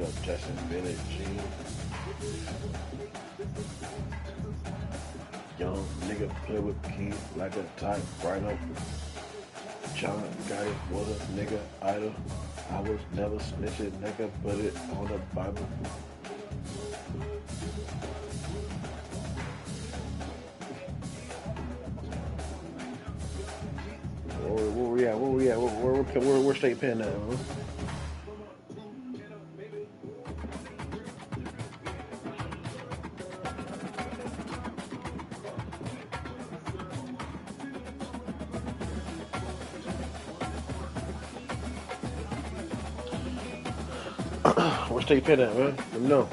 up Justin Bennett, G. Young nigga play with keys like a typewriter. John got it, was a nigga idol. I was never snitching, nigga, put it on the Bible. Where we at? Where we at? Where State Pen at, huh? Where State Pen at, man? Let me know.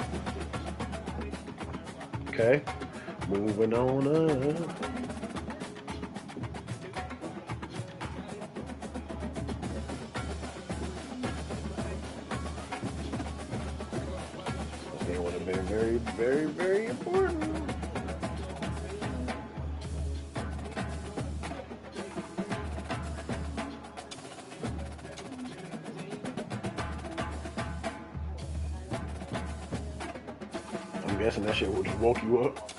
Okay. Moving on up. It would have been very, very, very important. I'm guessing that shit would just woke you up.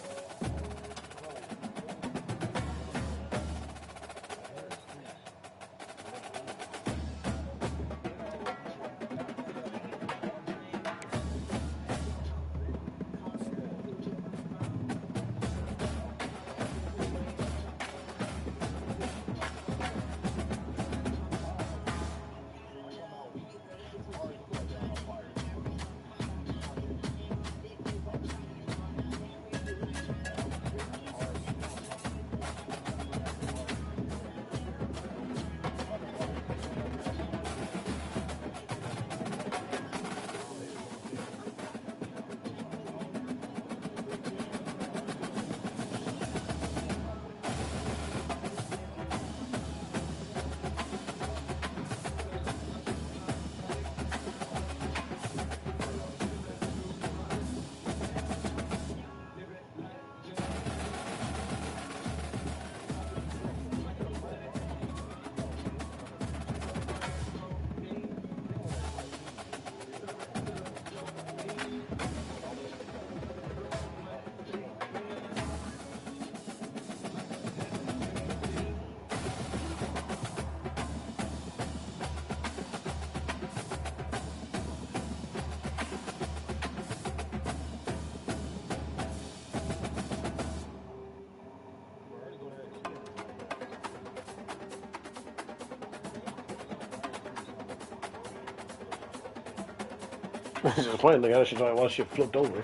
Just playing the guy that while shit flipped over.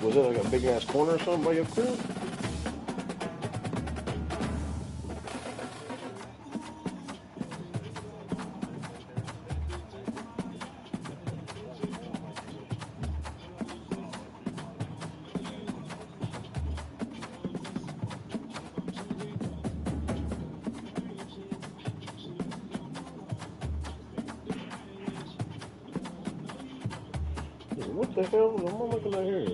Was it like a big ass corner or something by your crib? What the hell am I looking at here?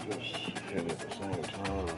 Just hit at the same time.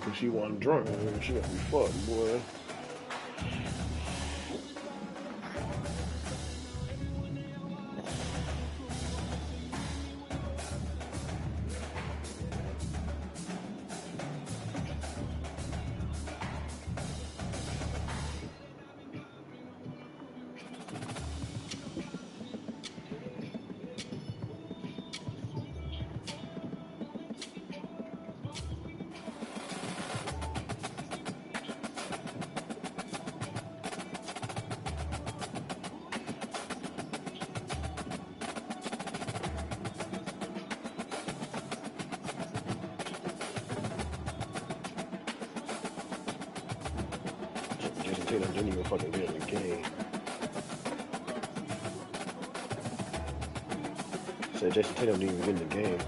because she wasn't drunk. She gonna be fucked, boy. Tatum didn't even fucking get in the game. Said Jason Tatum didn't even get in the game.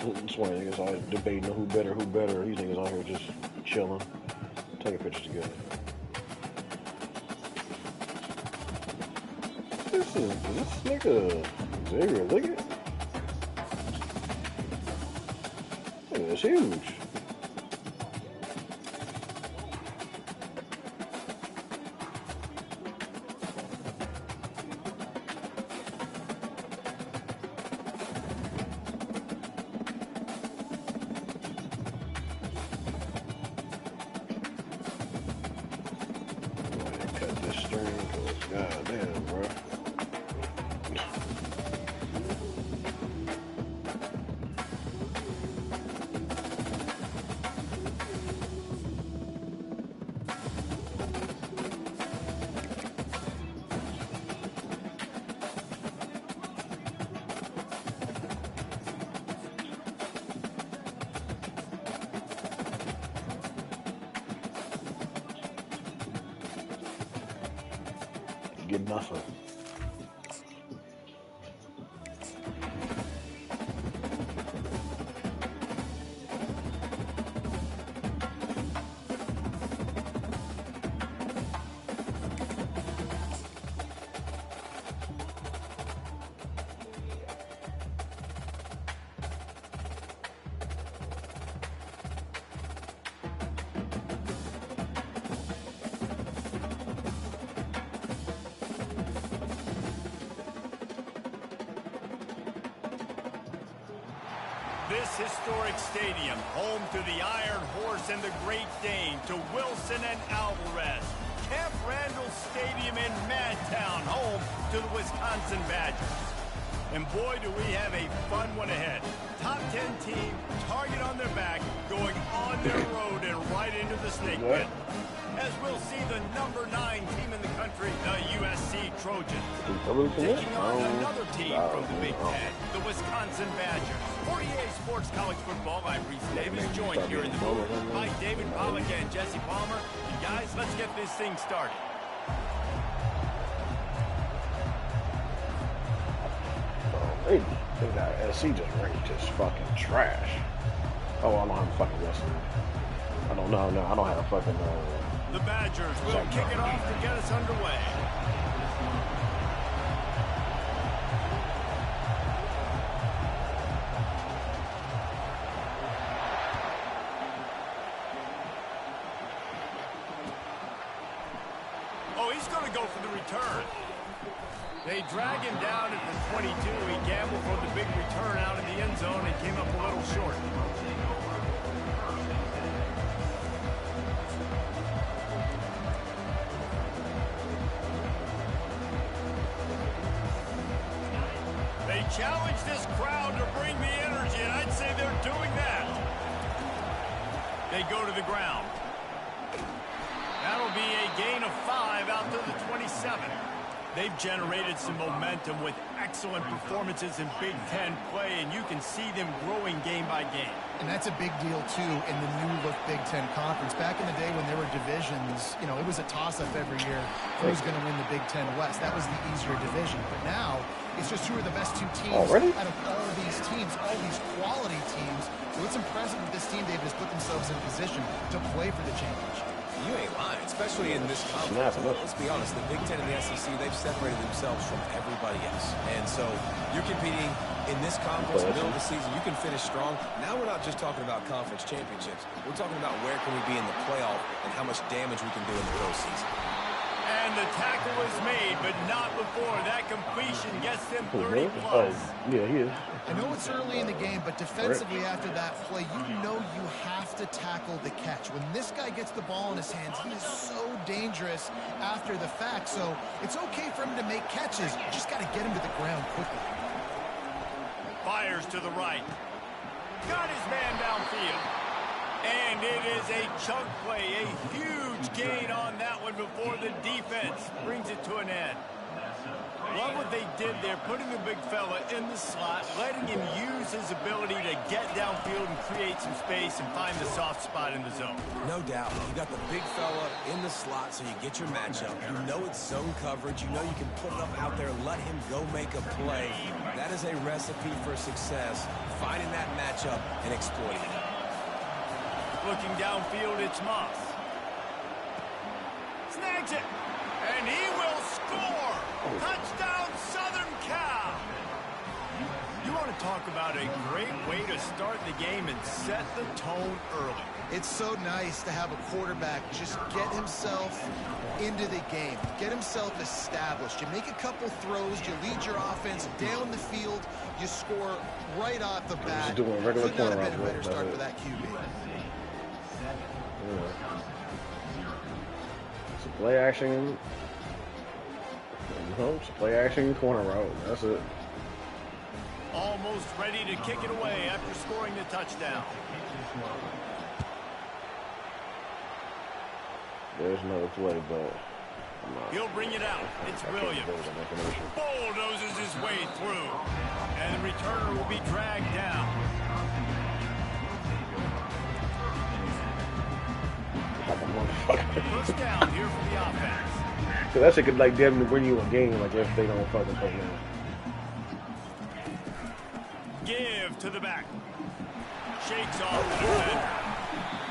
That's why niggas always debating who better. These niggas out here just chilling, taking pictures together. This nigga Xavier Liggett? That's huge. God damn, bro. Get nothing. This historic stadium, home to the Iron Horse and the Great Dane, to Wilson and Alvarez. Camp Randall Stadium in Madtown, home to the Wisconsin Badgers. And boy, do we have a fun one ahead. Top 10 team, target on their back, going on their road and right into the snake pit. As we'll see the number 9 team in the country, the USC Trojans, taking on another team from the Big Ten, the Wisconsin Badgers. For EA Sports College Football, I'm Reese Davis, joined here in the booth by David Pollack and Jesse Palmer. And guys, let's get this thing started. They got SC just ranked just fucking trash. Oh, I don't have a fucking wrestling. I don't know. No, I don't have a fucking. The Badgers will kick it off to get us underway. Oh, he's going to go for the return. They drag him down at the 22. He gambled for the big return out in the end zone and came up a little short. They challenge this crowd to bring the energy, and I'd say they're doing that. They go to the ground. That'll be a gain of 5 out to the 27. They've generated some momentum with excellent performances in Big Ten play, and you can see them growing game by game. And that's a big deal, too, in the new-look Big Ten Conference. Back in the day when there were divisions, you know, it was a toss-up every year. Who's going to win the Big Ten West? That was the easier division. But now, it's just who are the best two teams out of all of these teams, all these quality teams. So it's impressive that this team, they've just put themselves in a position to play for the championship. You ain't lying, especially in this conference. Let's be honest, the Big Ten and the SEC, they've separated themselves from everybody else. And so you're competing in this conference, middle of the season, you can finish strong. Now we're not just talking about conference championships. We're talking about where can we be in the playoff and how much damage we can do in the postseason. And the tackle is made, but not before that completion gets them 30+. Oh, yeah, he is. I know it's early in the game, but defensively after that play, you know you have to tackle the catch. When this guy gets the ball in his hands, he is so dangerous after the fact. So it's okay for him to make catches. You just got to get him to the ground quickly. Fires to the right. Got his man downfield. And it is a chunk play, a huge gain on that one before the defense brings it to an end. Love what they did there, putting the big fella in the slot, letting him use his ability to get downfield and create some space and find the soft spot in the zone. No doubt. You got the big fella in the slot, so you get your matchup. You know it's zone coverage. You know you can put it up out there, let him go make a play. That is a recipe for success, finding that matchup and exploiting it. Looking downfield, it's Moss. Snags it, and he will score. Touchdown, Southern Cal. You want to talk about a great way to start the game and set the tone early. It's so nice to have a quarterback just get himself into the game, get himself established. You make a couple throws, you lead your offense down the field, you score right off the bat. Just doing regular Could not have been a better start for that QB. It's a play action. It's a play action corner route. That's it. Almost ready to kick it away after scoring the touchdown. There's another play, but he'll bring it out. It's Williams. Bulldozes his way through. And the returner will be dragged down. First down here for the offense. So that shit could like damn near win you a game, like if they don't fucking play now. Give to the back. Shakes off the defender.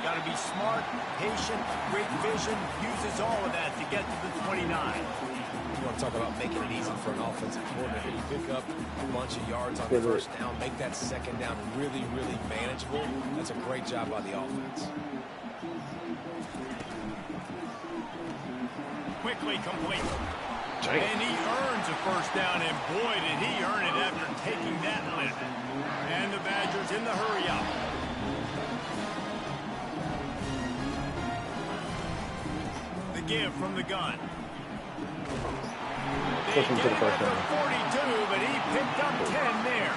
Got to be smart, patient, great vision. Uses all of that to get to the 29. You want to talk about making it easy for an offensive coordinator. You pick up a bunch of yards on the first down, make that second down really, really manageable. That's a great job by the offense. Quickly complete. And he earns a first down, and boy, did he earn it after taking that lift. And the Badgers in the hurry up. The give from the gun. They get him up to 42, but he picked up 10 there.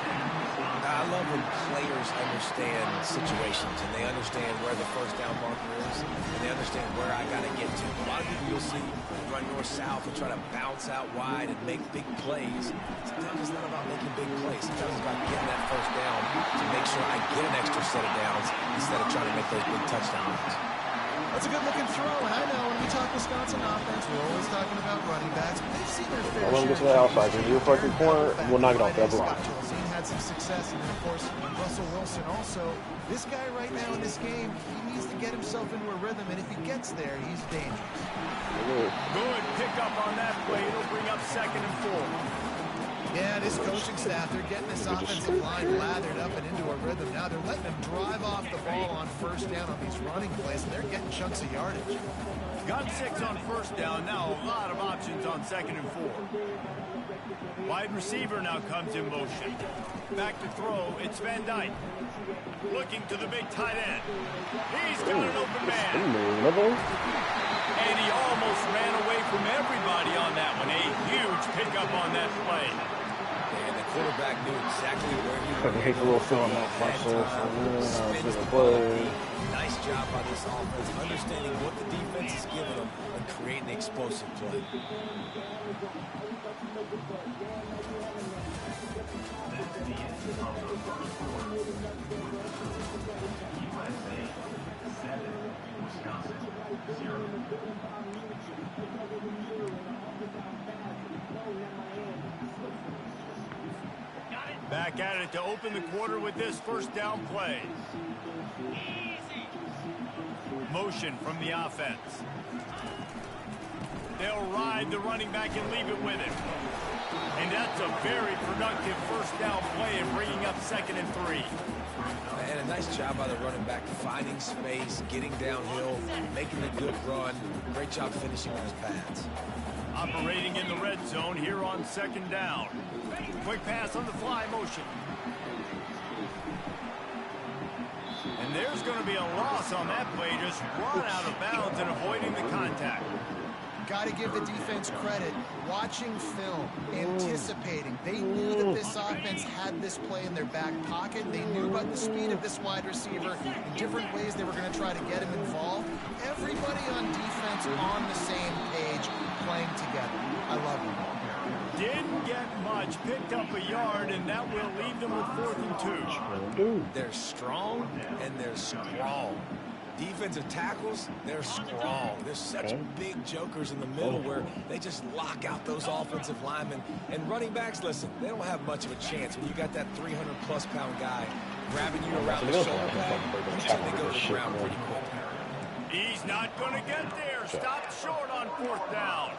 I love when players understand situations and they understand where the first down marker is and they understand where I got to get to. A lot of people you'll see run north-south and try to bounce out wide and make big plays. Sometimes it's not about making big plays. Sometimes it's about getting that first down to make sure I get an extra set of downs instead of trying to make those big touchdown runs. That's a good-looking throw, and I know when we talk Wisconsin offense, we're always talking about running backs, but they've seen their fair share. I want to get to the outside. If you're a fucking corner, we'll knock it off that block. Had some success, and then, of course, Russell Wilson also. This guy right now in this game, he needs to get himself into a rhythm, and if he gets there, he's dangerous. Good pickup on that play. It'll bring up 2nd and 4. Yeah, this coaching staff, they're getting this offensive line lathered up and into a rhythm. Now they're letting them drive off the ball on first down on these running plays, and they're getting chunks of yardage. Got 6 on first down. Now a lot of options on 2nd and 4. Wide receiver now comes in motion. Back to throw. It's Van Dyke. Looking to the big tight end. He's got an open man. And he almost ran away from everybody on that one. A huge pickup on that play. And the quarterback knew exactly where he I hate the little feeling off myself. Nice job by this offense, understanding what the defense is giving them and creating the explosive play. Back at it to open the quarter with this first down play. Motion from the offense. They'll ride the running back and leave it with him. And that's a very productive first down play and bringing up 2nd and 3. And a nice job by the running back, finding space, getting downhill, making a good run. Great job finishing on his pads. Operating in the red zone here on 2nd down. Quick pass on the fly motion. And there's going to be a loss on that play. Just run out of bounds and avoiding the contact. Got to give the defense credit. Watching film, anticipating. They knew that this offense had this play in their back pocket. They knew about the speed of this wide receiver. In different ways they were going to try to get him involved. Everybody on defense on the same page, playing together. I love them. Didn't get much, picked up a yard, and that will leave them with 4th and 2. They're strong and they're strong. Defensive tackles, they're strong. There's such big jokers in the middle where they just lock out those offensive linemen. And running backs, listen, they don't have much of a chance when you got that 300-plus pound guy grabbing you around the shoulder pad. They go to the ground pretty quick. He's not going to get there. Stopped short on 4th down.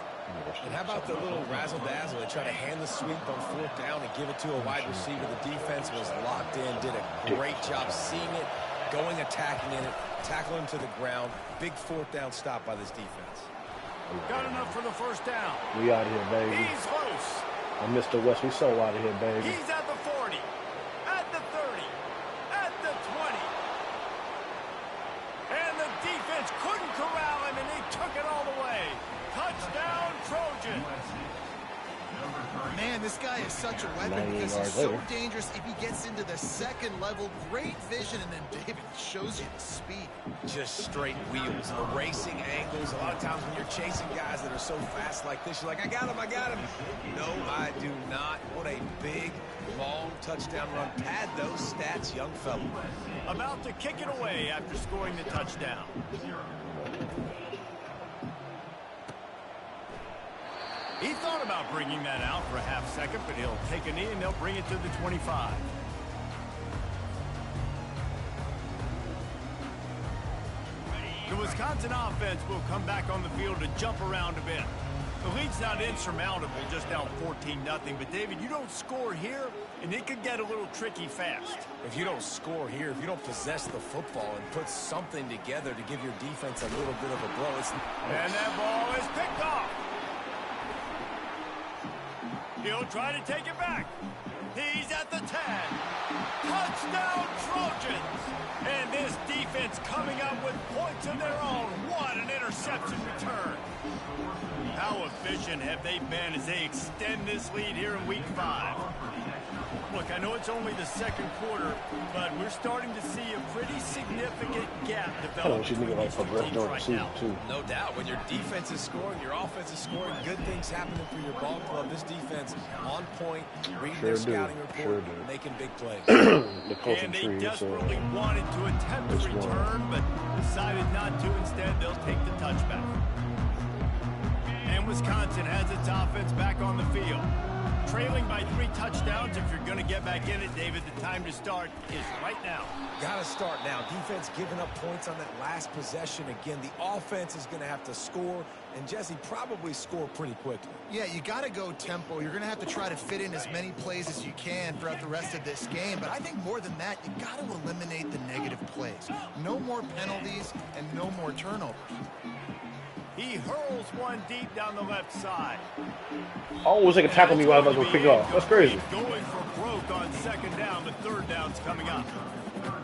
And how about the little razzle-dazzle? They try to hand the sweep on 4th down and give it to a wide receiver. The defense was locked in, did a great job seeing it, going, attacking in it, tackle him to the ground. Big 4th down stop by this defense. Got enough for the first down. We out here, baby. He's loose. I'm Mr. West. We so out of here, baby. He's at the 40, at the 30, at the 20. And the defense couldn't corral him, and they took it all the way. Touchdown, Trojans. Man, this guy is such a weapon because he's so dangerous if he gets into the 2nd level. Great vision, and then David shows you the speed. Just straight wheels, the racing angles. A lot of times when you're chasing guys that are so fast like this, you're like, I got him, I got him. No, I do not. What a big, long touchdown run. Pad those stats, young fella. About to kick it away after scoring the touchdown. He thought about bringing that out for a half-second, but he'll take a knee and they'll bring it to the 25. The Wisconsin offense will come back on the field to jump around a bit. The lead's not insurmountable, just down 14-0. But, David, you don't score here, and it could get a little tricky fast. If you don't score here, if you don't possess the football and put something together to give your defense a little bit of a blow, it's... And that ball is picked off. He'll try to take it back. He's at the 10. Touchdown, Trojans. And this defense coming up with points of their own. What an interception return. How efficient have they been as they extend this lead here in Week 5? Look, I know it's only the 2nd quarter, but we're starting to see a pretty significant gap develop between these two teams right now. No doubt. When your defense is scoring, your offense is scoring, good things happening for your ball club. This defense on point, reading their scouting report, making big plays. And they desperately wanted to attempt a return, but decided not to. Instead, they'll take the touchback. And Wisconsin has its offense back on the field. Trailing by 3 touchdowns. If you're going to get back in it, David, the time to start is right now. Got to start now. Defense giving up points on that last possession. Again, the offense is going to have to score, and Jesse probably score pretty quickly. Yeah, you got to go tempo. You're going to have to try to fit in as many plays as you can throughout the rest of this game. But I think more than that, you got to eliminate the negative plays. No more penalties and no more turnovers. He hurls one deep down the left side. I always take a tackle me while I was going to pick it off. That's crazy. Going for broke on second down. The third down's coming up.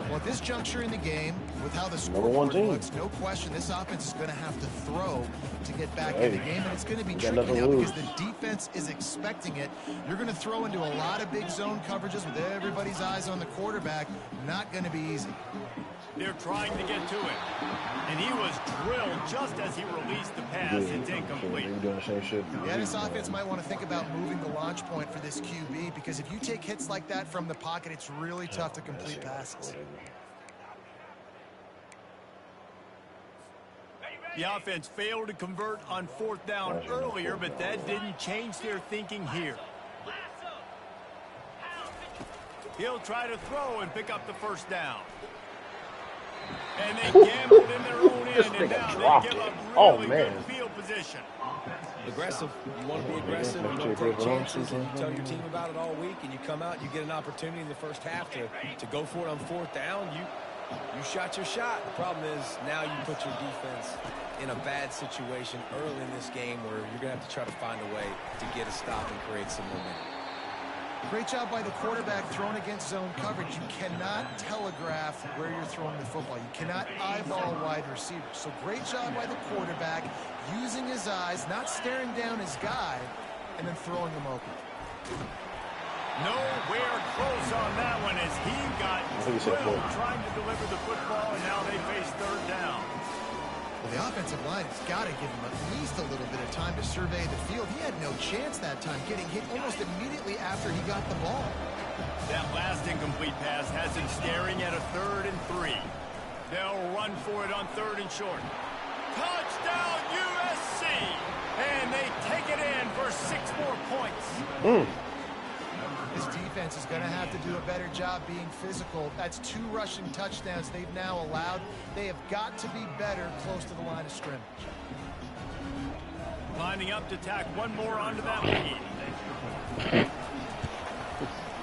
Well, at this juncture in the game, with how the scoreboard looks, no question this offense is going to have to throw to get back in the game, and it's going to be tricky now because the defense is expecting it. You're going to throw into a lot of big zone coverages with everybody's eyes on the quarterback. Not going to be easy. They're trying to get to him. And he was drilled just as he released the pass. It's incomplete. Yeah, this offense might want to think about moving the launch point for this QB because if you take hits like that from the pocket, it's really tough to complete passes. The offense failed to convert on fourth down earlier, but that didn't change their thinking here. He'll try to throw and pick up the first down. And they gambled in their own end, and now they give up really good field position. Aggressive. You want to be aggressive. You want to take chances, and you tell your team about it all week, and you come out, you get an opportunity in the first half to go for it on fourth down. You shot your shot. The problem is now you put your defense in a bad situation early in this game where you're going to have to try to find a way to get a stop and create some momentum. Great job by the quarterback thrown against zone coverage. You cannot telegraph where you're throwing the football. You cannot eyeball wide receivers. So great job by the quarterback using his eyes, not staring down his guy, and then throwing him open. Nowhere close on that one as he got drilled trying to deliver the football, and now they face third down. Well, the offensive line has got to give him at least a little bit of time to survey the field. He had no chance that time, getting hit almost immediately after he got the ball. That last incomplete pass has him staring at a 3rd and 3. They'll run for it on 3rd and short. Touchdown USC! And they take it in for 6 more points. This defense is going to have to do a better job being physical. That's 2 rushing touchdowns they've now allowed. They have got to be better close to the line of scrimmage. Lining up to tack one more onto that lead.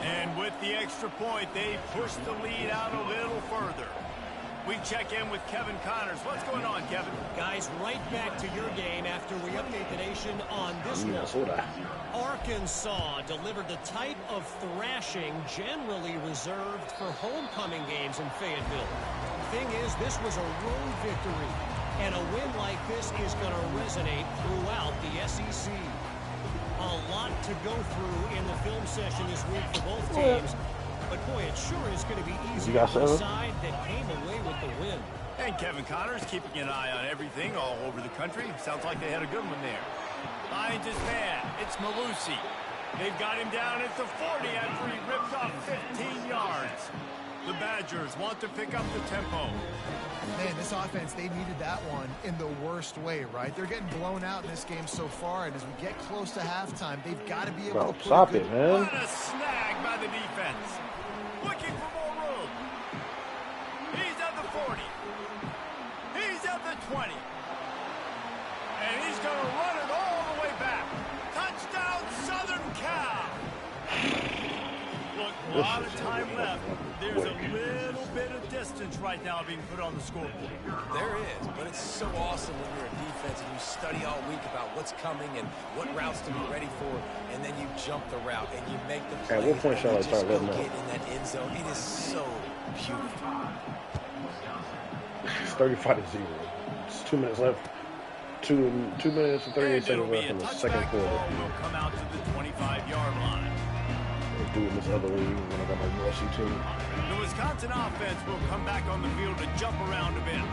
And with the extra point, they push the lead out a little further. We check in with Kevin Connors. What's going on, Kevin? Guys, right back to your game after we update the nation on this one. Arkansas delivered the type of thrashing generally reserved for homecoming games in Fayetteville. Thing is, this was a road victory, and a win like this is going to resonate throughout the SEC. A lot to go through in the film session this week for both teams. But, boy, it sure is going to be easy for the side that came away with the win. And Kevin Connors keeping an eye on everything all over the country. Sounds like they had a good one there. Finds his man. It's Malusi. They've got him down at the 40 after he ripped off 15 yards. The Badgers want to pick up the tempo. Man, this offense, they needed that one in the worst way, right? They're getting blown out in this game so far, and as we get close to halftime, they've got to be able to put stop it, man. What a snag by the defense. Looking for more room. He's at the 40. He's at the 20. And he's going to run it all the way back. Touchdown, Southern Cal. Look, a lot of time left. There's a little bit of distance right now being put on the scoreboard. There is, but it's so awesome when you're a defense and you study all week about what's coming and what routes to be ready for, and then you jump the route and you make the play. At what point shall I start letting up? Get in that end zone. It is so beautiful. It's 35-0. It's 2 minutes left. 2 minutes and 38 seconds left in the second quarter. Will come out to the 25-yard line. Let's do it in this other league when I got my USC team. The Wisconsin offense will come back on the field to jump around a bit.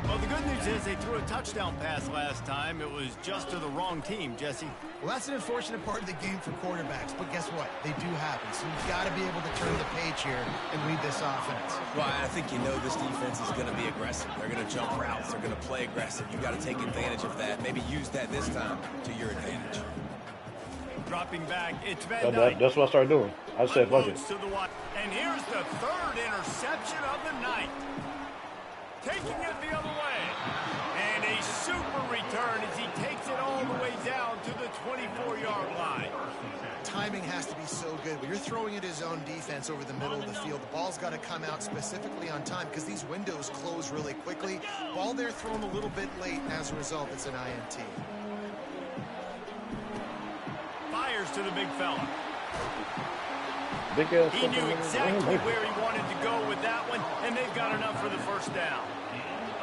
Well, the good news is they threw a touchdown pass last time. It was just to the wrong team, Jesse. Well, that's an unfortunate part of the game for quarterbacks, but guess what? They do happen. So you've got to be able to turn the page here and lead this offense. Well, I think you know this defense is going to be aggressive. They're going to jump routes. They're going to play aggressive. You've got to take advantage of that. Maybe use that this time to your advantage. Dropping back, it's Van Dyke. That's what I started doing. I said, fuck it. And here's the 3rd interception of the night. Taking it the other way. And a super return as he takes it all the way down to the 24-yard line. Timing has to be so good. When you're throwing at his own defense over the middle of the field, the ball's got to come out specifically on time because these windows close really quickly. Ball there thrown a little bit late, and as a result, it's an INT. Fires to the big fella. He knew exactly where he wanted to go with that one, and they've got enough for the first down.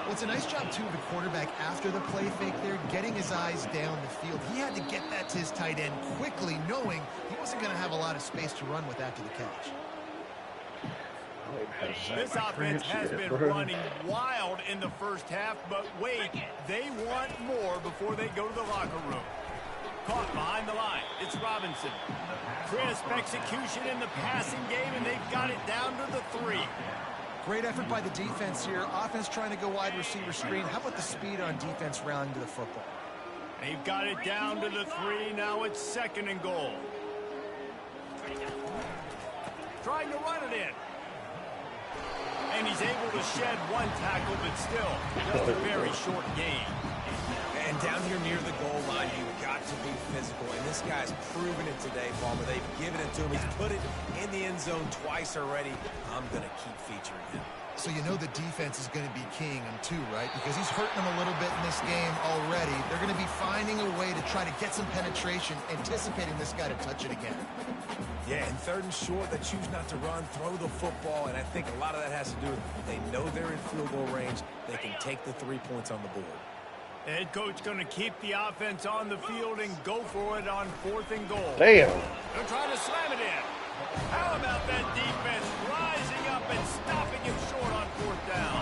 Well, it's a nice job, too, of the quarterback after the play fake there, getting his eyes down the field. He had to get that to his tight end quickly, knowing he wasn't going to have a lot of space to run with after the catch. This offense has been running wild in the first half, but wait, they want more before they go to the locker room. Caught behind the line. It's Robinson. Crisp execution in the passing game, and they've got it down to the 3. Great effort by the defense here. Offense trying to go wide receiver screen. How about the speed on defense rounding to the football? They've got it down to the 3. Now it's 2nd and goal. Trying to run it in. And he's able to shed one tackle, but still just a very short gain. And down here near the goal line, you've got to be physical. And this guy's proven it today, Palmer. They've given it to him. He's put it in the end zone twice already. I'm going to keep featuring him. So you know the defense is going to be keying him too, right? Because he's hurting them a little bit in this game already. They're going to be finding a way to try to get some penetration, anticipating this guy to touch it again. Yeah, and 3rd and short, they choose not to run, throw the football, and I think a lot of that has to do with they know they're in field goal range. They can take the 3 points on the board. The head coach going to keep the offense on the field and go for it on 4th and goal. Damn. They're trying to slam it in. How about that defense rising up and stopping him short on 4th down?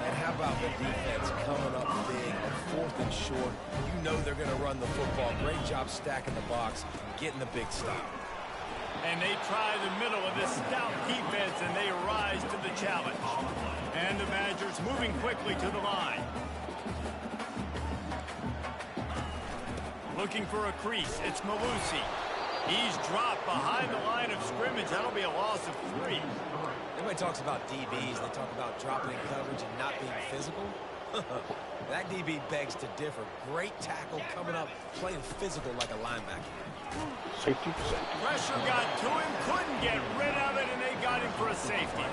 And how about the defense coming up big on 4th and short? You know they're going to run the football. Great job stacking the box, getting the big stop. And they try the middle of this stout defense, and they rise to the challenge. And the Badgers moving quickly to the line. Looking for a crease. It's Malusi. He's dropped behind the line of scrimmage. That'll be a loss of 3. Everybody talks about DBs. They talk about dropping in coverage and not being physical. That DB begs to differ. Great tackle coming up, playing physical like a linebacker. Safety. Pressure got to him. Couldn't get rid of it, and they got him for a safety.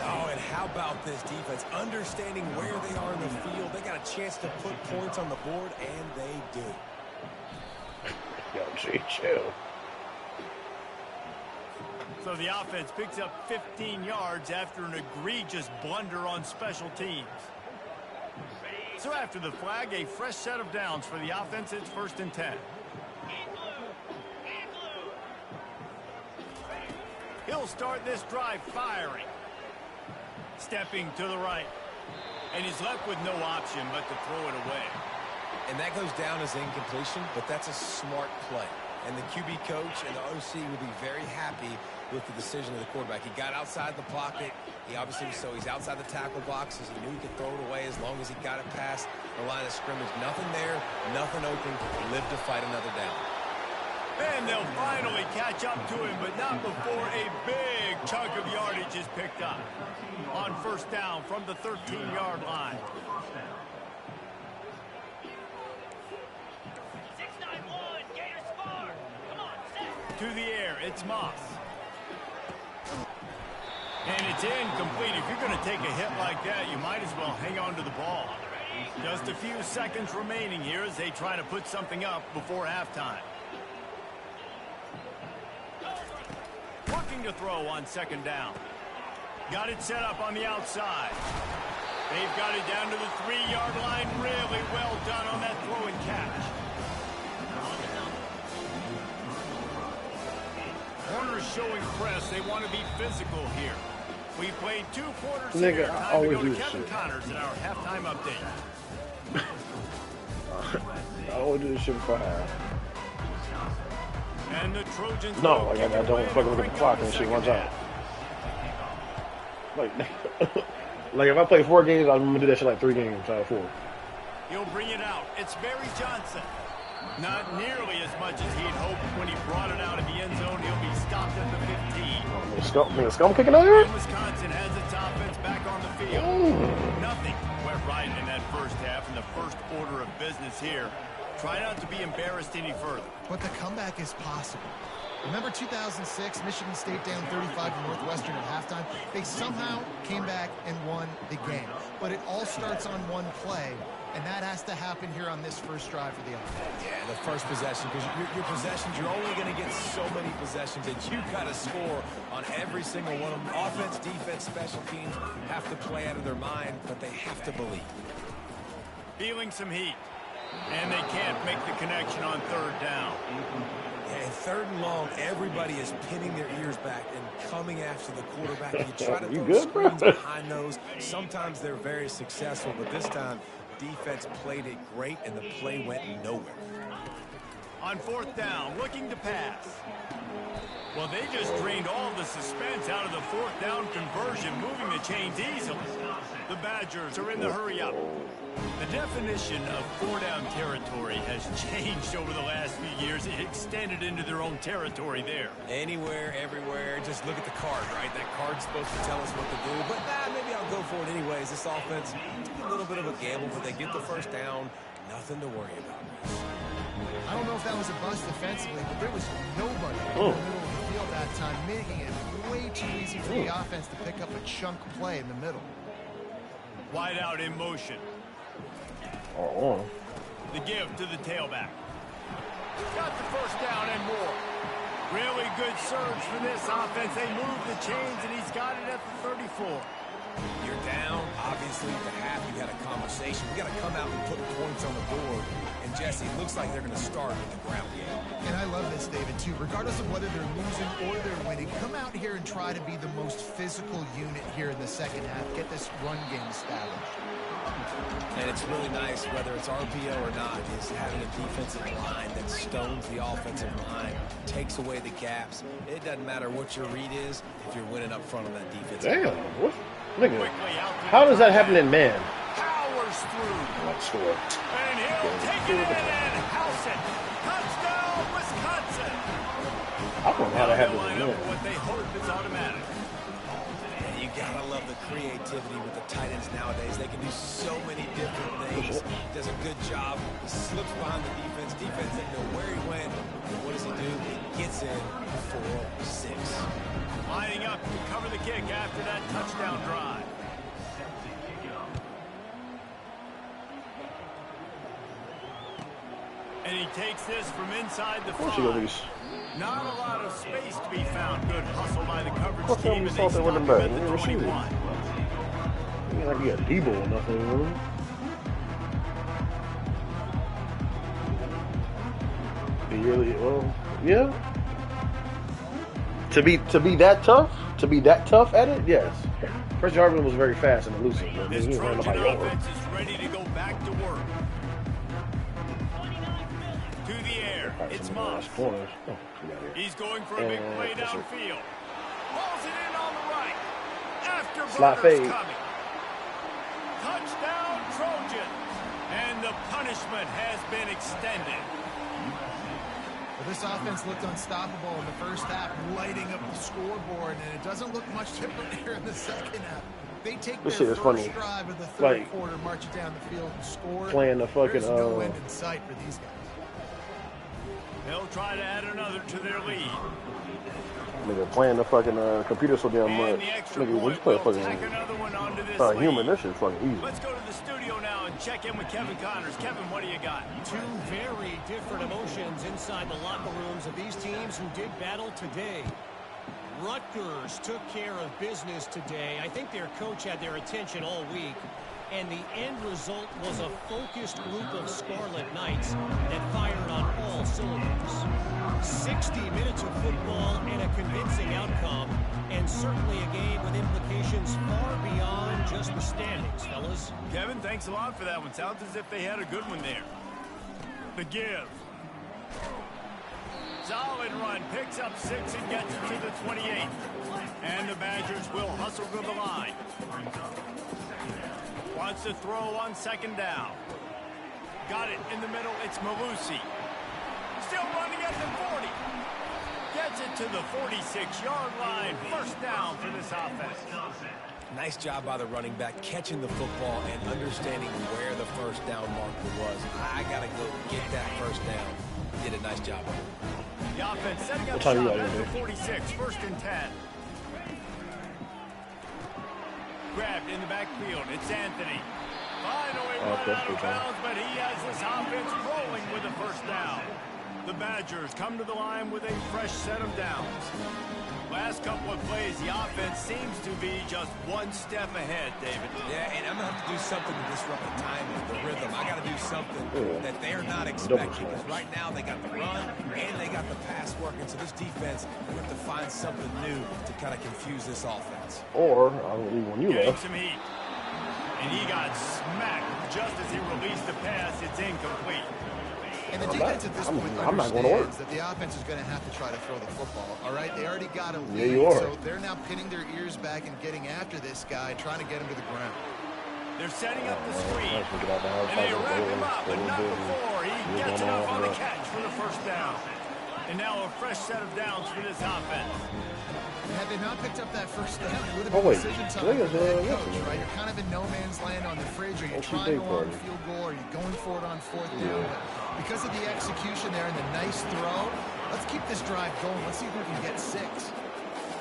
Oh, and how about this defense? Understanding where they are in the field. They got a chance to put points on the board, and they do. Yo, G, chill. So the offense picks up 15 yards after an egregious blunder on special teams. So after the flag, a fresh set of downs for the offense. It's 1st and 10. He'll start this drive firing. Stepping to the right. And he's left with no option but to throw it away. And that goes down as incompletion, but that's a smart play. And the QB coach and the OC will be very happy with the decision of the quarterback. He got outside the pocket. He obviously, so he's outside the tackle boxes. He knew he could throw it away as long as he got it past the line of scrimmage. Nothing there, nothing open. Live to fight another down. And they'll finally catch up to him, but not before a big chunk of yardage is picked up. On 1st down from the 13-yard line. To the air, it's Moss. And it's incomplete. If you're going to take a hit like that, you might as well hang on to the ball. Just a few seconds remaining here as they try to put something up before halftime. Looking to throw on 2nd down. Got it set up on the outside. They've got it down to the 3-yard line. Really well done on that throw and catch. Corners showing press. They want to be physical here. We played 2 quarters here. Time to go to Kevin Connors in our halftime update. I always do this shit before half. And the Trojans. No, like I don't fucking look at the clock and shit one time. Like, like if I play 4 games, I'm gonna do that shit like 3 games out of 4. He'll bring it out. It's Barry Johnson. Not nearly as much as he'd hoped when he brought it out of the end zone. He'll be stopped at the 15. Scum kicking out here? And Wisconsin has its offense back on the field. Nothing went right in that first half, and the first order of business here. Try not to be embarrassed any further. But the comeback is possible. Remember 2006, Michigan State down 35 to Northwestern at halftime? They somehow came back and won the game. But it all starts on one play, and that has to happen here on this first drive for the offense. Yeah, the first possession, because your possessions, you're only going to get so many possessions that you got to score on every single one of them. Offense, defense, special teams have to play out of their mind, but they have to believe. Feeling some heat, and they can't make the connection on third down. Yeah, in third and long, everybody is pinning their ears back and coming after the quarterback. You try to throw screens behind those. Sometimes they're very successful, but this time, defense played it great, and the play went nowhere. On fourth down, looking to pass. Well, they just drained all the suspense out of the fourth down conversion, moving the chains easily. The Badgers are in the hurry-up. The definition of four-down territory has changed over the last few years. It extended into their own territory there. Anywhere, everywhere, just look at the card, right? That card's supposed to tell us what to do, but maybe I'll go for it anyways. This offense, a little bit of a gamble, but they get the first down. Nothing to worry about. I don't know if that was a bust defensively, but there was nobody in the middle of the field that time, making it way too easy for the offense to pick up a chunk play in the middle. Wide out in motion. The give to the tailback. Got the first down and more. Really good surge for this offense. They move the chains, and he's got it at the 34. You're down. Obviously, at the half, you had a conversation. We got to come out and put points on the board. And, Jesse, it looks like they're going to start with the ground game. And I love this, David, too. Regardless of whether they're losing or they're winning, come out here and try to be the most physical unit here in the second half. Get this run game established. And it's really nice, whether it's RPO or not, is having a defensive line that stones the offensive line, takes away the gaps. It doesn't matter what your read is if you're winning up front on that defense. Damn, what? Nigga, how does that happen in man? Powers through. Not sure. And he'll take it in and house it. Touchdown, Wisconsin. I don't know how that happened in man. What they hope is automatic. And you gotta love the creativity with the tight ends nowadays. They can do so many different things. Does a good job. He slips behind the defense. Defense didn't know where he went. What does he do? He gets in 4-6. Lining up to cover the kick after that touchdown drive. And he takes this from inside the 5. Not a lot of space to be found. Good hustle by the coverage team. And they stop him at the 21. Ain't like you got Debo or nothing, really. He really, well, yeah. To be that tough at it, yes. Chris Jarvis was very fast and elusive. This Trojan offense is ready to go back to work. To the air, it's Moss. He's going for a big play downfield. Balls it in on the right. Afterburner's coming. Touchdown, Trojans. And the punishment has been extended. Well, this offense looked unstoppable in the first half, lighting up the scoreboard, and it doesn't look much different here in the second half. They take their first drive of the third quarter, march it down the field, and score. Playing the fucking There's no end in sight for these guys. They'll try to add another to their lead. Nigga, playing the fucking computer so damn much. Nigga, when you play fucking human, this shit's fucking easy. Let's go to the studio now and check in with Kevin Connors. Kevin, what do you got? Two very different emotions inside the locker rooms of these teams who did battle today. Rutgers took care of business today. I think their coach had their attention all week. And the end result was a focused group of Scarlet Knights that fired on all cylinders. 60 minutes of football and a convincing outcome, and certainly a game with implications far beyond just the standings, fellas. Kevin, thanks a lot for that one. Sounds as if they had a good one there. The give. Solid run, picks up 6 and gets it to the 28. And the Badgers will hustle to the line. Wants to throw on second down. Got it in the middle. It's Malusi. Still running at the 40. Gets it to the 46-yard line. First down for this offense. Nice job by the running back, catching the football and understanding where the first down marker was. I got to go get that first down. Did a nice job. The offense setting up shop at the 46, 1st and 10. Grabbed in the backfield. It's Anthony. Finally run out of bounds, but he has this offense rolling with a first down. The Badgers come to the line with a fresh set of downs. Last couple of plays, the offense seems to be just one step ahead, David. Yeah, and I'm going to have to do something to disrupt the timing, the rhythm. I got to do something that they're not expecting. Because right now they got the run and they got the pass working. So this defense, we have to find something new to kind of confuse this offense. Or, when you left. Some heat. And he got smacked just as he released the pass. It's incomplete. And the defense at this point understands that the offense is going to have to try to throw the football, all right? They already got a lead, so they're now pinning their ears back and getting after this guy, trying to get him to the ground. They're setting up the screen, and they wrap him up, but not before he gets enough on the catch for the first down. And now a fresh set of downs for this offense. Had they not picked up that first down, it would have been decision time for the head coach, right? You're kind of in no man's land on the fridge. Are you trying to go on the field goal? Are you going for it on 4th down? But because of the execution there and the nice throw, let's keep this drive going. Let's see if we can get 6.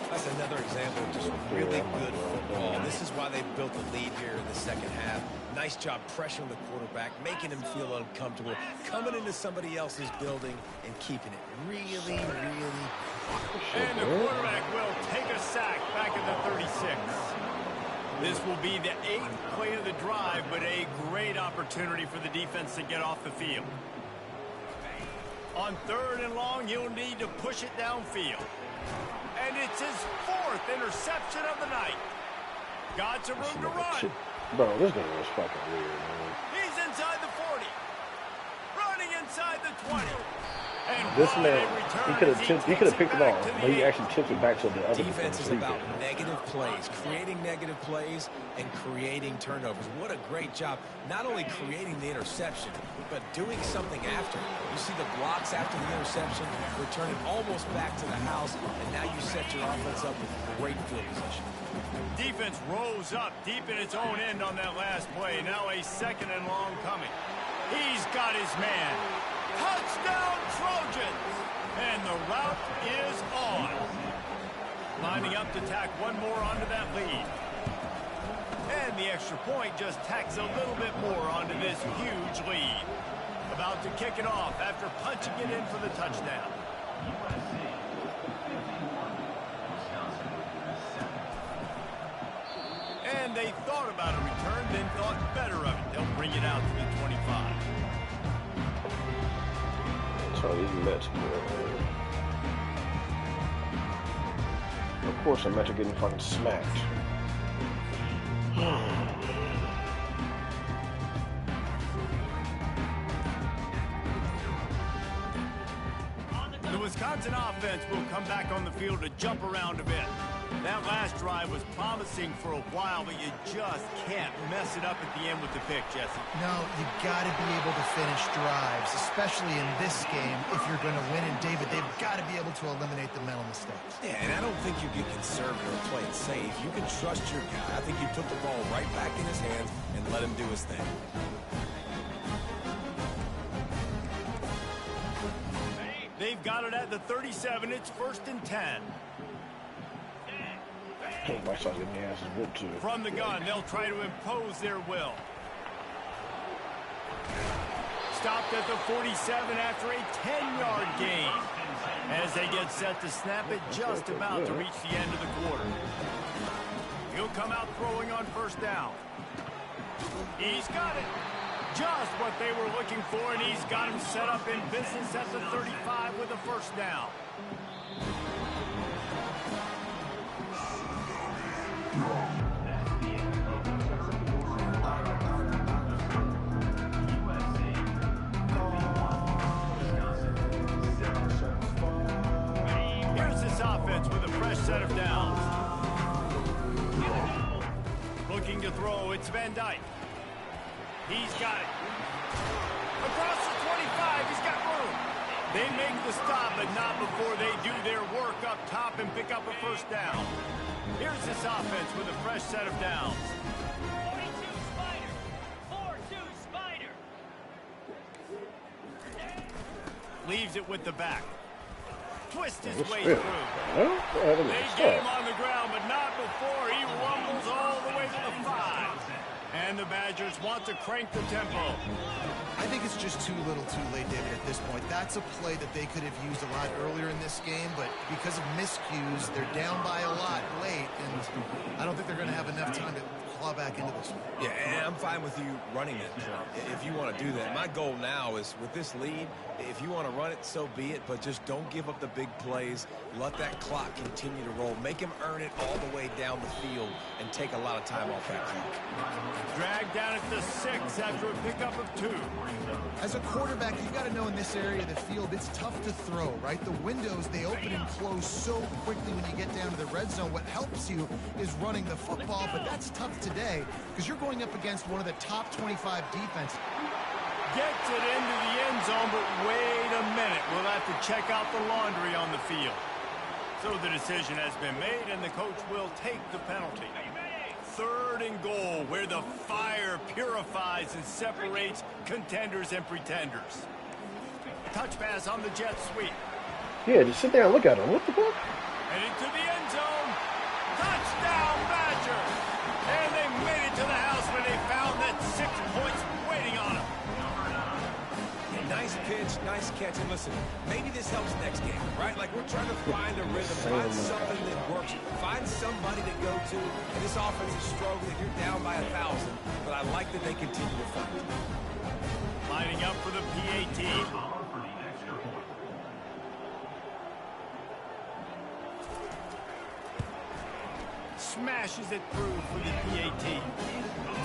That's another example of just really good football. This is why they built the lead here in the second half. Nice job pressuring the quarterback, making him feel uncomfortable, coming into somebody else's building and keeping it really, really. And the quarterback will take a sack back at the 36. This will be the 8th play of the drive, but a great opportunity for the defense to get off the field. On 3rd and long, he'll need to push it downfield. And it's his 4th interception of the night. Got some room to run. Bro, this game was fucking weird, man. He's inside the 40. Running inside the 20. And this man, he could have picked it off, but he actually tipped it back to the other defense. Is about negative plays, creating negative plays and creating turnovers. What a great job, not only creating the interception, but doing something after. You see the blocks after the interception, returning almost back to the house, and now you set your offense up with great field position. Defense rose up deep in its own end on that last play. Now a 2nd and long coming. He's got his man. Touchdown Trojans! And the route is on. Lining up to tack one more onto that lead. And the extra point just tacks a little bit more onto this huge lead. About to kick it off after punching it in for the touchdown. And they thought about a return, then thought better of it. They'll bring it out to the 25. So these Mets, of course, the Mets are getting fucking smacked. The Wisconsin offense will come back on the field to jump around a bit. That last drive was promising for a while, but you just can't mess it up at the end with the pick, Jesse. No, you got to be able to finish drives, especially in this game if you're going to win. And, David, they've got to be able to eliminate the mental mistakes. Yeah, and I don't think you get conservative or play it safe. You can trust your guy. I think you put the ball right back in his hands and let him do his thing. They've got it at the 37. It's 1st and 10. From the gun, they'll try to impose their will. Stopped at the 47 after a 10-yard gain. As they get set to snap it, just about to reach the end of the quarter. He'll come out throwing on 1st down. He's got it. Just what they were looking for, and he's got him set up in business at the 35 with a 1st down. Here's this offense with a fresh set of downs. Looking to throw, it's Van Dyke. He's got it. Across the 25, he's got room. They make the stop, but not before they do their work up top and pick up a first down. Here's this offense with a fresh set of downs. 42 Spider. 4-2 Spider. Leaves it with the back. Twist his way through. Well, They get him on the ground, but not before he rumbles all the way to the 5. And the Badgers want to crank the tempo. I think it's just too little too late, David, at this point. That's a play that they could have used a lot earlier in this game, but because of miscues, they're down by a lot late, and I don't think they're going to have enough time to claw back into this one. Yeah, and I'm fine with you running it, Trump, if you want to do that. My goal now is, with this lead, if you want to run it, so be it, but just don't give up the big plays. Let that clock continue to roll. Make him earn it all the way down the field and take a lot of time off that clock. Dragged down at the 6 after a pickup of 2. As a quarterback, you've got to know in this area of the field, it's tough to throw, right? The windows, they open and close so quickly when you get down to the red zone. What helps you is running the football, but that's tough today because you're going up against one of the top 25 defenses. Gets it into the end zone, but wait a minute. We'll have to check out the laundry on the field. So the decision has been made, and the coach will take the penalty. 3rd and goal, where the fire purifies and separates contenders and pretenders. Touch pass on the jet sweep. Yeah, just sit there and look at him. What the fuck? Headed to the end zone. Touchdown, Badgers! And they made it to the house when they found that 6 points waiting on them. Nice pitch, nice catch, and listen, maybe this helps next game, right? Like, we're trying to find a rhythm, find something that works, find somebody to go to, and this offense is struggling. You're down by 1,000, but I like that they continue to fight. Lining up for the PAT. Smashes it through for the PAT.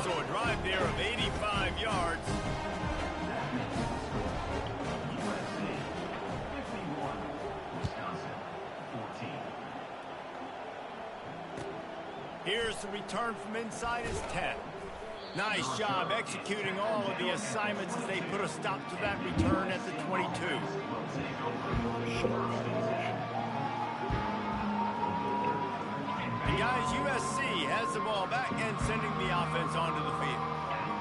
So a drive there of 85 yards. Here's the return from inside his 10. Nice job executing all of the assignments as they put a stop to that return at the 22. And guys, USC has the ball back and sending the offense onto the field.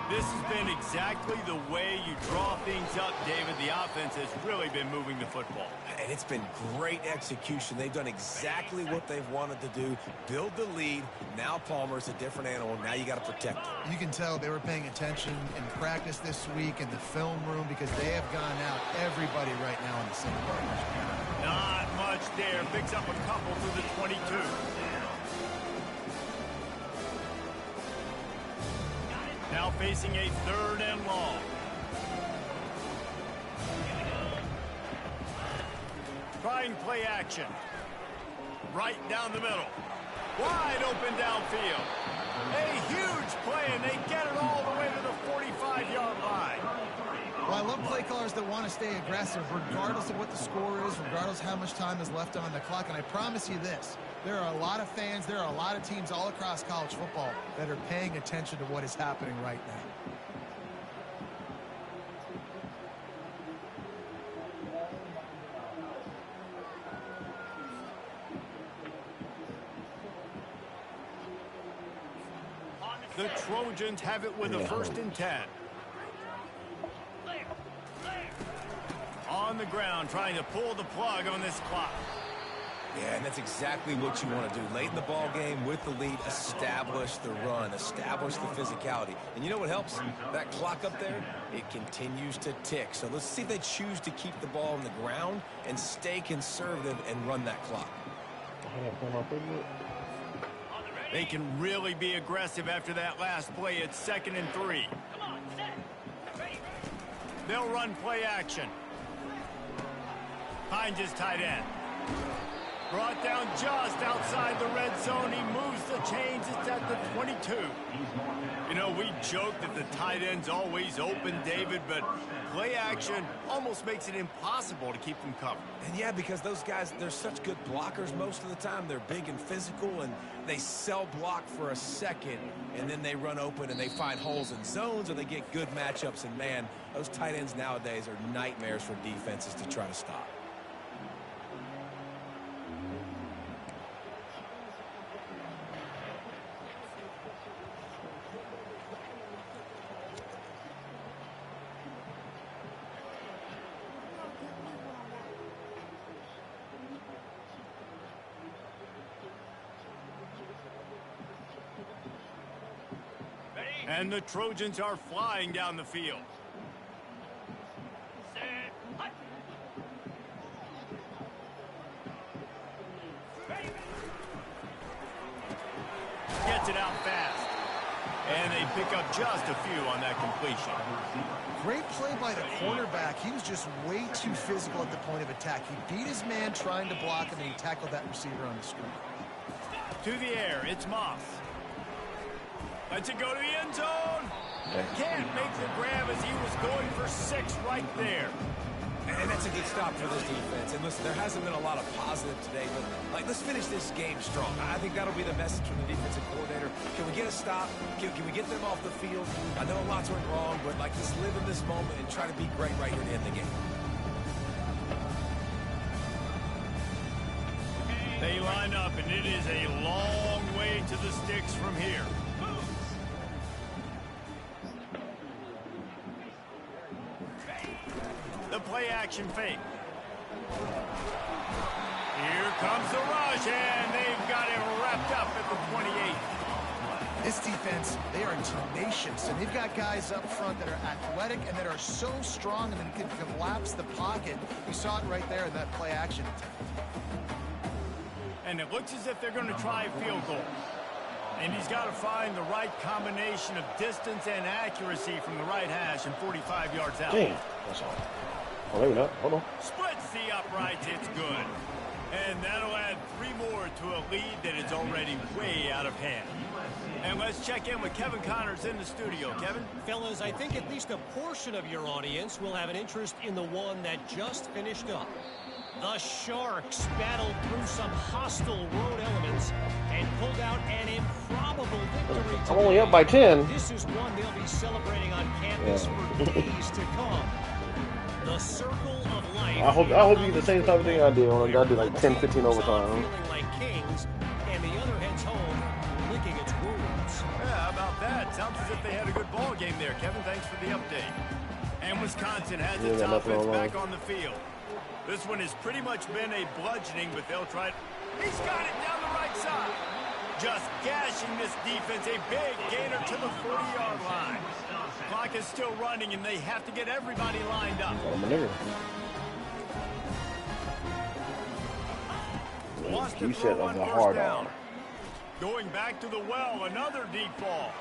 This has been exactly the way you draw things up, David. The offense has really been moving the football. And it's been great execution. They've done exactly what they've wanted to do. Build the lead. Now Palmer's a different animal. Now you got to protect him. You can tell they were paying attention in practice this week in the film room because they have gone out everybody right now in the same page. Not much there. Picks up a couple to the 22. Now facing a 3rd and long. Trying play action. Right down the middle. Wide open downfield. A huge play, and they get it all the way to the 45-yard line. Well, I love play callers that want to stay aggressive regardless of what the score is, regardless of how much time is left on the clock. And I promise you this, there are a lot of fans, there are a lot of teams all across college football that are paying attention to what is happening right now. The Trojans have it with a 1st and 10. On the ground, trying to pull the plug on this clock. Yeah, and that's exactly what you want to do. Late in the ball game with the lead, establish the run, establish the physicality. And you know what helps? That clock up there, it continues to tick. So let's see if they choose to keep the ball on the ground and stay conservative and run that clock. They can really be aggressive after that last play. It's 2nd and 3. They'll run play action. Finds his tight end. Brought down just outside the red zone. He moves the chains. It's at the 22. You know, we joke that the tight end's always open, David, but play action almost makes it impossible to keep them covered. And yeah, because those guys, they're such good blockers most of the time. They're big and physical, and they sell block for a second, and then they run open and they find holes in zones, or they get good matchups. And man, those tight ends nowadays are nightmares for defenses to try to stop. And the Trojans are flying down the field. Gets it out fast. And they pick up just a few on that completion. Great play by the cornerback. He was just way too physical at the point of attack. He beat his man trying to block him, and he tackled that receiver on the screen. To the air, it's Moss. Lets it go to the end zone. Can't make the grab as he was going for 6 right there. And that's a good stop for this defense. And listen, there hasn't been a lot of positive today, but let's finish this game strong. I think that'll be the message from the defensive coordinator. Can we get a stop? Can we get them off the field? I know lots went wrong, but just live in this moment and try to be great right here to end the game. They line up, and it is a long way to the sticks from here. The play-action fake. Here comes the rush, and they've got it wrapped up at the 28. This defense, they are tenacious, and they've got guys up front that are athletic and that are so strong and then can collapse the pocket. We saw it right there in that play-action. And it looks as if they're going to try a field goal. And he's got to find the right combination of distance and accuracy from the right hash and 45 yards out. Damn, that's all. Oh, maybe not. Hold on. Splits the uprights. It's good. And that'll add 3 more to a lead that is already way out of hand. And let's check in with Kevin Connors in the studio. Kevin? Fellas, I think at least a portion of your audience will have an interest in the one that just finished up. The Sharks battled through some hostile road elements and pulled out an improbable victory. I'm only up by 10. This is one they'll be celebrating on campus for days to come. The circle of life. I hope you get the same type of thing I did when I did like 10, 15 overtime. Feeling like kings, and the other heads home, licking its wounds. Yeah, how about that? Sounds as if they had a good ball game there. Kevin, thanks for the update. And Wisconsin has its offense back on the field. This one has pretty much been a bludgeoning, but they'll try. He's got it down the right side. Just gashing this defense. A big gainer to the 40-yard line. Clock is still running, and they have to get everybody lined up. You said of the hard arm. Going back to the well, another deep ball.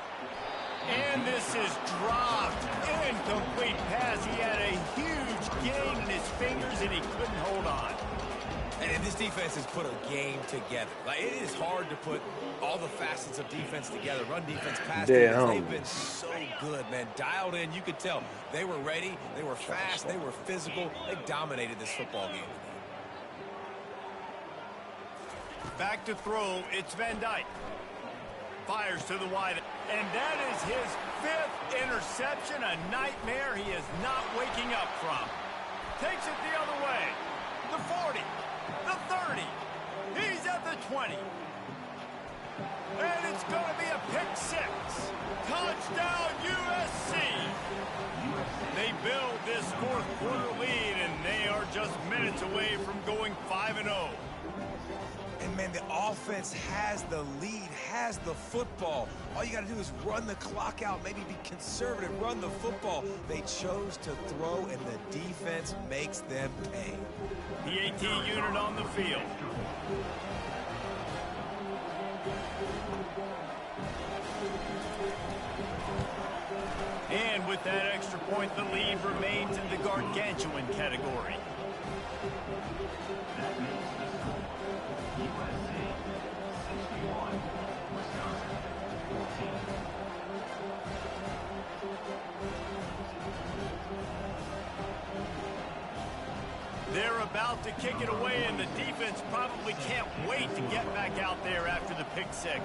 And this is dropped. Incomplete pass. He had a huge gain in his fingers, and he couldn't hold on. And this defense has put a game together. It is hard to put all the facets of defense together. Run defense, pass defense. They've been so good, man. Dialed in. You could tell they were ready. They were fast. They were physical. They dominated this football game. Back to throw. It's Van Dyke. Fires to the wide. And that is his 5th interception. A nightmare he is not waking up from. Takes it the other way. The 40. The 30. He's at the 20. And it's going to be a pick 6. Touchdown USC. They build this 4th quarter lead, and they are just minutes away from going 5-0. And, man, the offense has the lead, has the football. All you got to do is run the clock out, maybe be conservative, run the football. They chose to throw, and the defense makes them pay. The AT unit on the field. And with that extra point, the lead remains in the gargantuan category. They're about to kick it away, and the defense probably can't wait to get back out there after the pick six.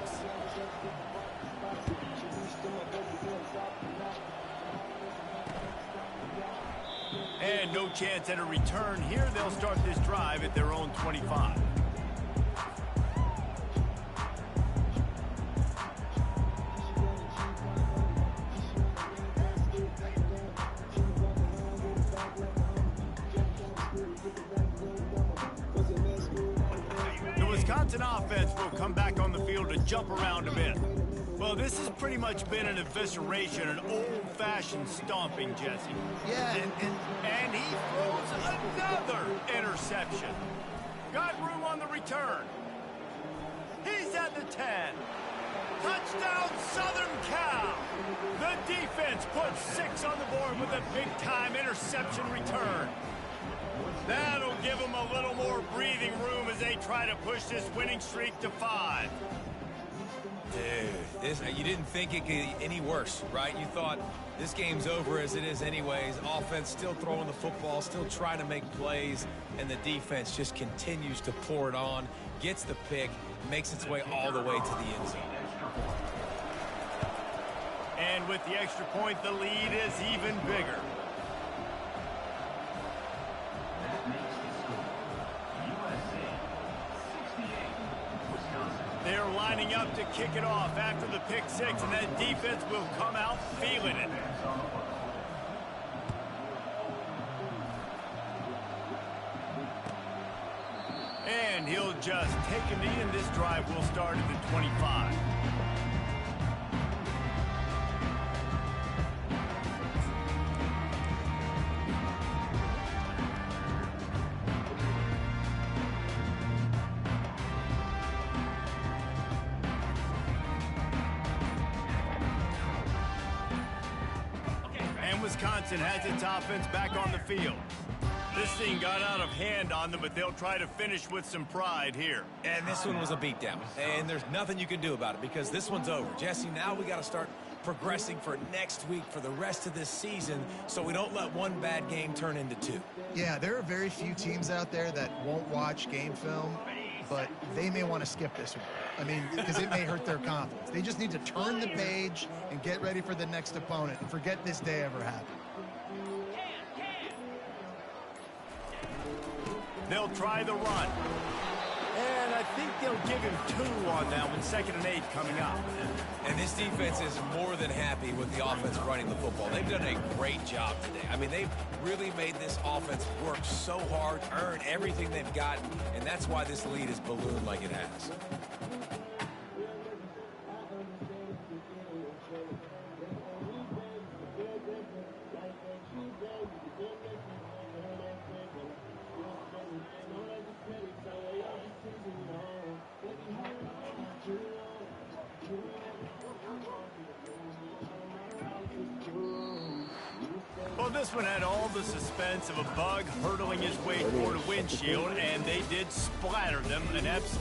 And no chance at a return here. They'll start this drive at their own 25. The Wisconsin offense will come back on the field to jump around a bit. Well, this has pretty much been an evisceration, an old-fashioned stomping, Jesse. Yeah, And he throws another interception. Got room on the return. He's at the 10. Touchdown, Southern Cal. The defense puts 6 on the board with a big-time interception return. That'll give them a little more breathing room as they try to push this winning streak to 5. Dude, you didn't think it could get any worse, right? You thought this game's over as it is anyways. Offense still throwing the football, still trying to make plays, and the defense just continues to pour it on, gets the pick, makes its way all the way to the end zone. And with the extra point, the lead is even bigger. They're lining up to kick it off after the pick six, and that defense will come out feeling it. And he'll just take a knee, and this drive will start at the 25. Wisconsin has its offense back on the field. This thing got out of hand on them, but they'll try to finish with some pride here. And this one was a beatdown, and there's nothing you can do about it because this one's over. Jesse, now we got to start progressing for next week for the rest of this season so we don't let one bad game turn into 2. Yeah, there are very few teams out there that won't watch game film, but they may want to skip this one. I mean, because it may hurt their confidence. They just need to turn the page and get ready for the next opponent and forget this day ever happened. They'll try the run. And I think they'll give him 2 on that one, 2nd and 8 coming up. And this defense is more than happy with the offense running the football. They've done a great job today. I mean, they've really made this offense work so hard, earn everything they've got, and that's why this lead is ballooned like it has. Well, this one had all the suspense of a bug hurtling his way toward a windshield, and they did splatter them an absolute